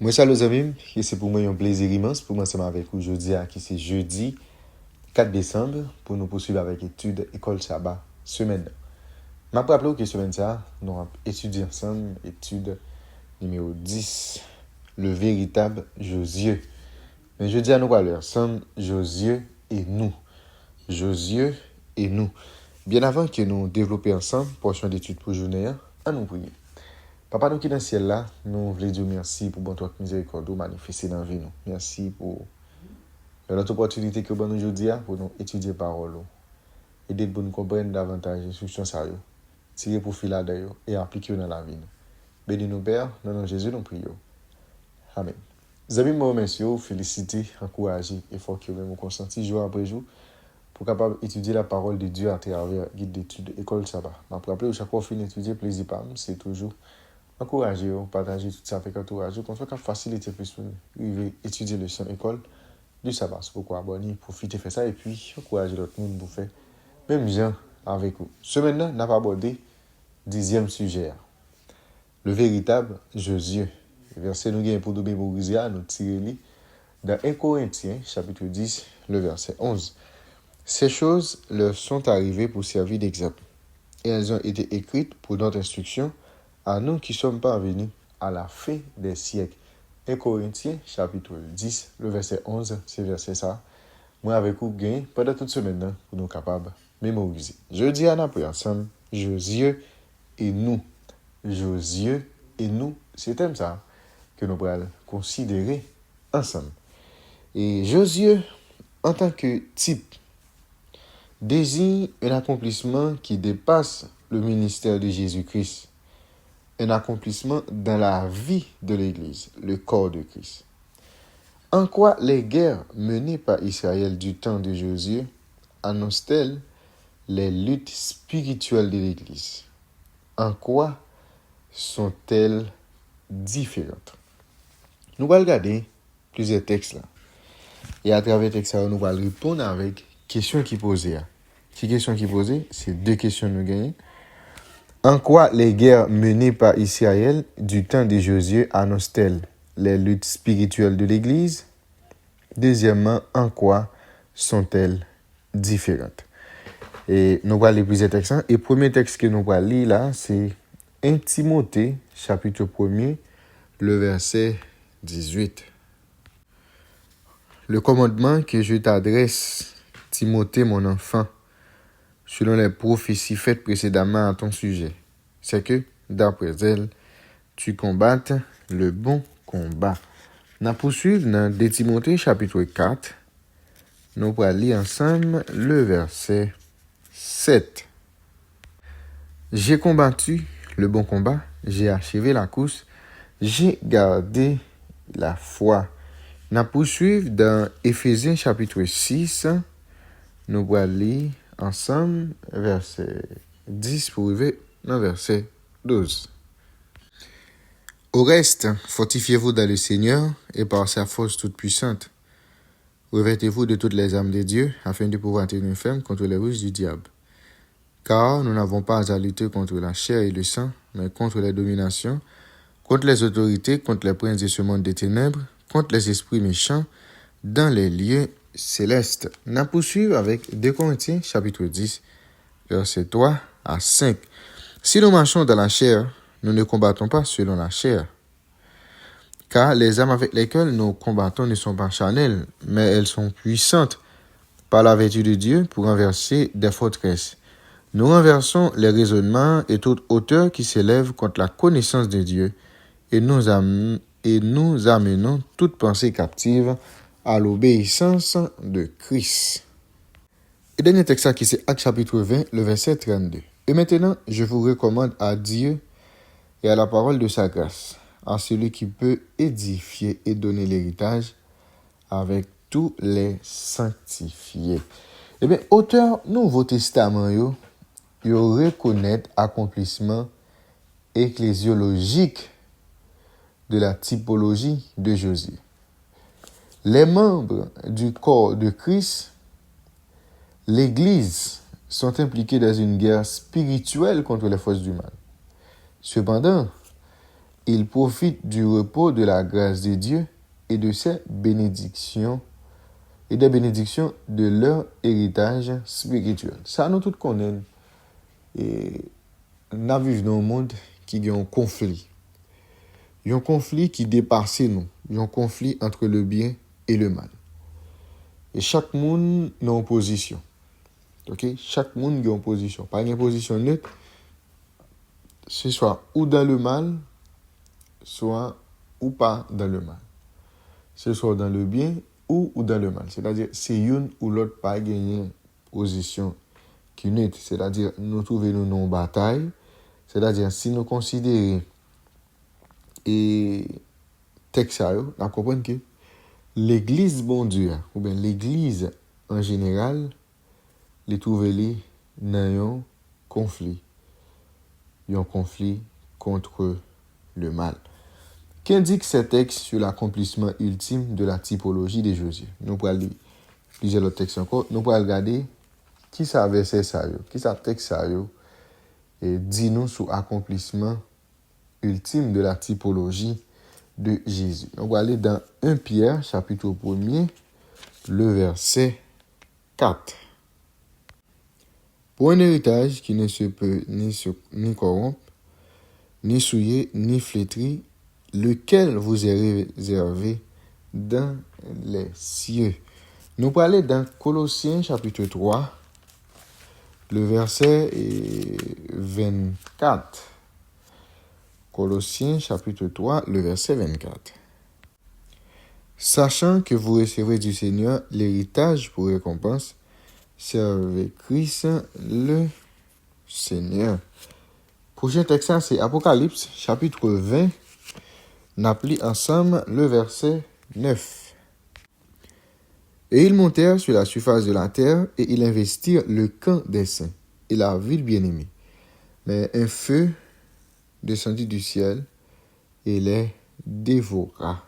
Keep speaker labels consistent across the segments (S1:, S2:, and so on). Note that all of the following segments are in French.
S1: Moi, salut les amis, et c'est pour moi un plaisir immense pour moi ensemble avec vous aujourd'hui, qui c'est jeudi 4 décembre, pour nous poursuivre avec l'étude École Sabbat, semaine. Je me rappelle que semaine ça, nous avons étudié ensemble étude numéro 10, le véritable Josué. Mais jeudi à nous parler ensemble, Josué et nous. Josué et nous. Bien avant que nous développions ensemble, portion d'étude pour journée, à nous prier. Papa nous qui dans le ciel là, nous voulons dire merci pour votre miséricorde manifester dans la vie nous. Merci pour notre opportunité que nous aujourd'hui pour nous étudier la parole. Aider pour nous comprendre davantage les instructions ça yo. Tirer profit là d'ailleurs et appliquer dans la vie nous. Bénis nous Père, dans le nom de Jésus nous prions. Amen. Les amis, moi remercie, féliciter, encourager et faut que vous consenti jour après jour pour capable étudier la parole de Dieu à travers guide d'études École Sabbat. Je me rappelle chaque fois qu'on étudier plaisir par nous, c'est toujours encourager, partager tout ça avec entourage, comme ça, faciliter plus pour nous étudier le son école du sabbat. C'est pourquoi abonner, profiter, faire ça, et puis encourager l'autre monde pour faire même gens avec vous. Ce maintenant, n'a pas abordé 10e sujet. Le véritable Josué. Verset nous gagne pour nous mémoriser, nous tirer dans 1 Corinthiens, chapitre 10, le verset 11. Ces choses leur sont arrivées pour servir d'exemple, et elles ont été écrites pour notre instruction, à nous qui sommes parvenus à la fin des siècles. 1 Corinthiens, chapitre 10, le verset 11, c'est verset ça. Moi, avec vous, gain pendant toute semaine, pour nous capables de mémoriser. Je dis à nous ensemble, Josué et nous. Josué et nous, c'est thème ça que nous allons considérer ensemble. Et Josué, en tant que type, désigne un accomplissement qui dépasse le ministère de Jésus-Christ. Un accomplissement dans la vie de l'Église, le corps de Christ. En quoi les guerres menées par Israël du temps de Josué annoncent-elles les luttes spirituelles de l'Église? En quoi sont-elles différentes? Nous allons regarder plusieurs textes là. Et à travers les textes là, nous allons répondre avec questions qui posées. Ces questions qui posées, c'est deux questions nous gagnons. En quoi les guerres menées par Israël du temps de Josué annoncent-elles les luttes spirituelles de l'Église? Deuxièmement, en quoi sont-elles différentes? Et nous allons lire plusieurs textes. Et le premier texte que nous allons lire là, c'est 1 Timothée, chapitre 1er, le verset 18. Le commandement que je t'adresse, Timothée, mon enfant, selon les prophéties faites précédemment à ton sujet, c'est que, d'après elles, tu combattes le bon combat. Nous poursuivons dans 2 Timothée chapitre 4. Nous allons lire ensemble le verset 7. J'ai combattu le bon combat, j'ai achevé la course, j'ai gardé la foi. Nous poursuivons dans Éphésiens chapitre 6. Nous allons lire ensemble verset 10 pour arriver dans verset 12. Au reste, fortifiez-vous dans le Seigneur et par sa force toute puissante. Revêtez-vous de toutes les armes de Dieu afin de pouvoir tenir ferme contre les ruses du diable. Car nous n'avons pas à lutter contre la chair et le sang, mais contre les dominations, contre les autorités, contre les princes de ce monde des ténèbres, contre les esprits méchants dans les lieux célestes. Nous poursuivons avec 2 Corinthiens chapitre 10, verset 3 à 5. Si nous marchons dans la chair, nous ne combattons pas selon la chair. Car les armes avec lesquelles nous combattons ne sont pas charnelles, mais elles sont puissantes par la vertu de Dieu pour renverser des forteresses. Nous renversons les raisonnements et toute hauteur qui s'élève contre la connaissance de Dieu et nous amenons toute pensée captive à l'obéissance de Christ. Et dernier texte qui c'est Actes chapitre 20, le verset 32. Et maintenant, je vous recommande à Dieu et à la parole de sa grâce, à celui qui peut édifier et donner l'héritage avec tous les sanctifiés. Eh bien, auteur Nouveau Testament, yo reconnaît accomplissement ecclésiologique de la typologie de Josué. Les membres du corps de Christ, l'Église, sont impliqués dans une guerre spirituelle contre les forces du mal. Cependant, ils profitent du repos de la grâce de Dieu et de ses bénédictions et des bénédictions de leur héritage spirituel. Ça, nous tous connaissons. Et nous vivons dans un monde qui a un conflit. Il y a un conflit qui dépasse nous. Il y a un conflit entre le bien et le mal. Et chaque monde est en position. Ok? Chaque monde est en position. Pas une position neutre. C'est soit ou dans le mal, soit ou pas dans le mal. C'est soit dans le bien ou dans le mal. C'est-à-dire, c'est une ou l'autre pas gagner position qui est neutre. C'est-à-dire, nous trouvons nous dans une bataille. C'est-à-dire, si nous considérons et texte ça, nous comprenons que l'église bon Dieu, ou bien l'église en général, les trouver dans un conflit. Il y a un conflit contre le mal. Qu'indique ce texte sur l'accomplissement ultime de la typologie de Josué? Nous pourrons lire plusieurs autres textes encore. Nous pourrons regarder qui ça verset ça, qui ça texte ça, et dit-nous sur l'accomplissement ultime de la typologie de Jésus. On va aller dans 1 Pierre, chapitre 1er, le verset 4. Pour un héritage qui ne se peut ni corrompre, ni souiller, ni flétrir, lequel vous est réservé dans les cieux. Nous allons aller dans Colossiens, chapitre 3, le verset 24. Colossiens chapitre 3, le verset 24. Sachant que vous recevrez du Seigneur l'héritage pour récompense, servez Christ le Seigneur. Prochain texte, c'est Apocalypse chapitre 20. N'appli ensemble le verset 9. Et ils montèrent sur la surface de la terre et ils investirent le camp des saints et la ville bien-aimée. Mais un feu descendit du ciel et les dévora.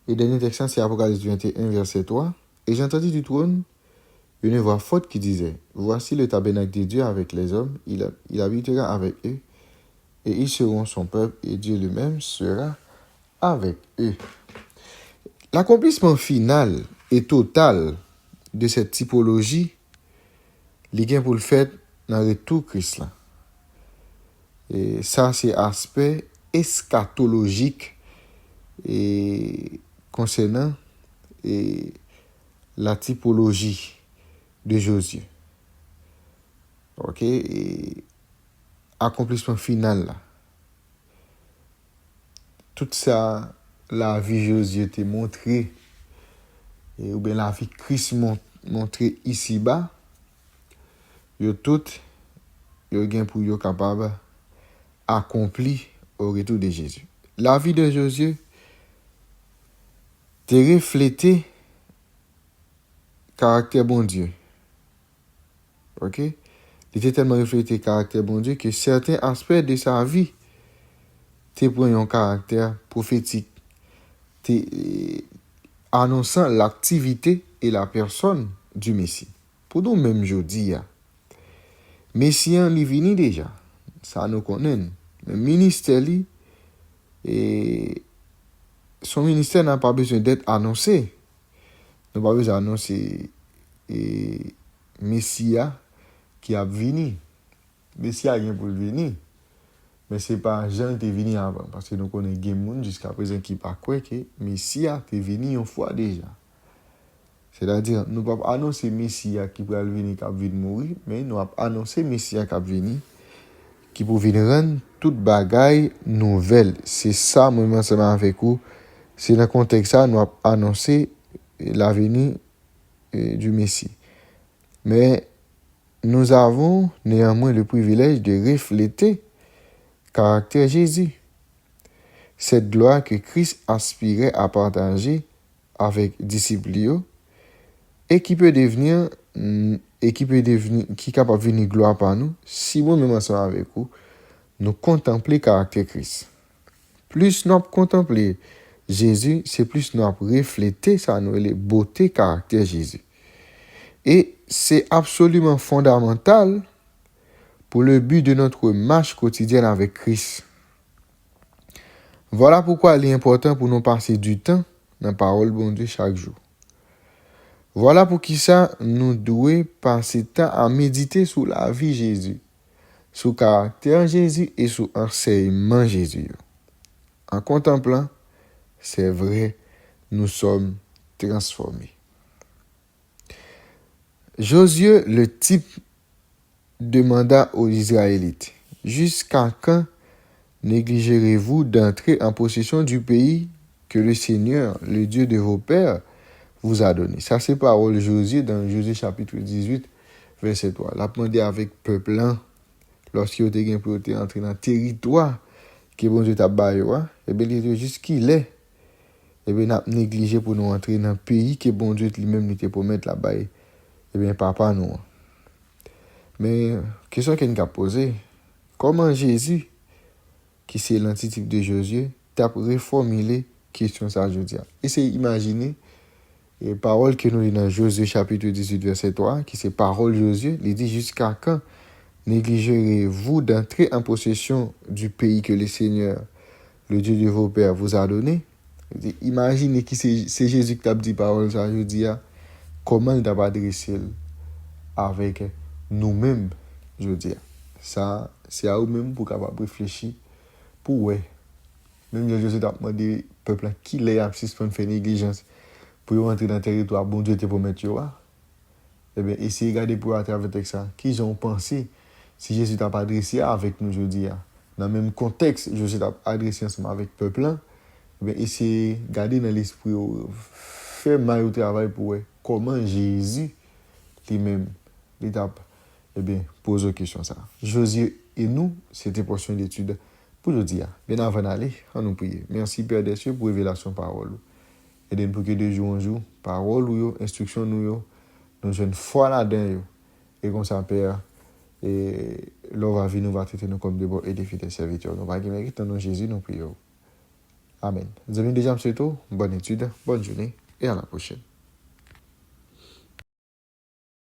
S1: Et dernier texte, c'est Apocalypse 21, verset 3. Et j'entendis du trône une voix forte qui disait, voici le tabernacle de Dieu avec les hommes, il habitera avec eux, et ils seront son peuple, et Dieu lui-même sera avec eux. L'accomplissement final et total de cette typologie, il y a pour le fait dans le retour Christ là. Et ça, c'est aspect eschatologique et concernant la typologie de Josué. Ok? Et accomplissement final là. Tout ça, la vie de Josué t'est montré, ou bien la vie de Christ montré ici-bas, yo tout, yo gain pour yo capable accompli au retour de Jésus. La vie de Josué te reflété caractère bon Dieu. OK? Il était tellement reflété caractère bon Dieu que certains aspects de sa vie te prennent un caractère prophétique, te annonçant l'activité et la personne du Messie. Pour nous même jeudi, Messie il vini déjà. Ça nous connaît. Le ministère et son ministère n'a pas besoin d'être annoncé. Nous pas besoin d'annoncer Messia qui a venu. Messia vient pour venir. Mais c'est pas Jean qui est venu avant. Parce que nous connaissons des gens jusqu'à présent qui ne pas croire que Messia est venu une fois déjà. C'est-à-dire, nous ne pouvons pas annoncer Messia qui va venir, qui va mourir, mais nous avons annoncé Messia qui va venir, qui peut venir rendre toute bagaille nouvelle. C'est ça, moi, ensemble avec vous. C'est dans le contexte ça, nous avons annoncé la venue du Messie. Mais nous avons néanmoins le privilège de refléter le caractère Jésus. Cette gloire que Christ aspirait à partager avec disciples et qui peut devenir qui est capable de venir gloire par nous si nous même ensemble avec vous nous contempler le caractère Christ. Plus nous contempler Jésus, c'est plus nous refléter ça nous les beauté caractère Jésus. Et c'est absolument fondamental pour le but de notre marche quotidienne avec Christ. Voilà pourquoi il est important pour nous passer du temps dans la parole bon Dieu chaque jour. Voilà pour qui ça nous devons passer temps à méditer sur la vie de Jésus, sur le caractère de Jésus et sur l'enseignement de Jésus. En contemplant, c'est vrai, nous sommes transformés. Josué, le type, demanda aux Israélites, jusqu'à quand négligerez-vous d'entrer en possession du pays que le Seigneur, le Dieu de vos pères, vous a donné? Ça, c'est parole de Josué dans Josué chapitre 18, verset 3. La demandé avec peuple, lorsqu'il était pour entrer dans le territoire que bon Dieu t'a baillé, et bien, il dit juste qu'il est. Et bien, n'a négligé pour nous entrer dans le pays que bon Dieu lui-même nous pour mettre là-bas. Et bien, papa, nous. Mais, question qu'il a posée, comment Jésus, qui c'est l'antitype de Josué, t'a reformulé question ça, je dis. Essayez d'imaginer les paroles que nous lisons dans Josué chapitre 18, verset 3, qui c'est parole de Josué, il dit jusqu'à quand négligerez-vous d'entrer en possession du pays que le Seigneur, le Dieu de vos pères, vous a donné? Imaginez que c'est Jésus qui t'a dit parole ça, je dis, comment il t'a adressé avec nous-mêmes, je dis. Ça, c'est à vous-même pour capable réfléchir, pour ouais. Même Jésus t'a demandé peuple qui les a suspend faire négligence pour rentrer dans le territoire, bon Dieu te promet, eh bien, essayez de regarder pour à travers ça. Qui ont pensé si Jésus t'a pas adressé avec nous, je dis, dans le même contexte, Jésus t'a adressé ensemble avec le peuple, eh bien, essayez de garder dans l'esprit, faire mal au travail pour comment Jésus lui-même, l'étape, eh bien, pose une question ça. Josué et nous, c'était portion d'étude pour aujourd'hui. Bien avant d'aller, on nous prie. Merci Père des cieux pour révélation parole. Et pour que de jour en jour, parole ou instruction nous jeunes foi là-dedans. Et comme ça, Père, et l'on va venir, nous va traiter nous comme des bons et des fidèles serviteurs. Nous va gagner dans nom Jésus, nous prions. Amen. Vous avez déjà, monsieur, bonne étude, bonne journée et à la prochaine.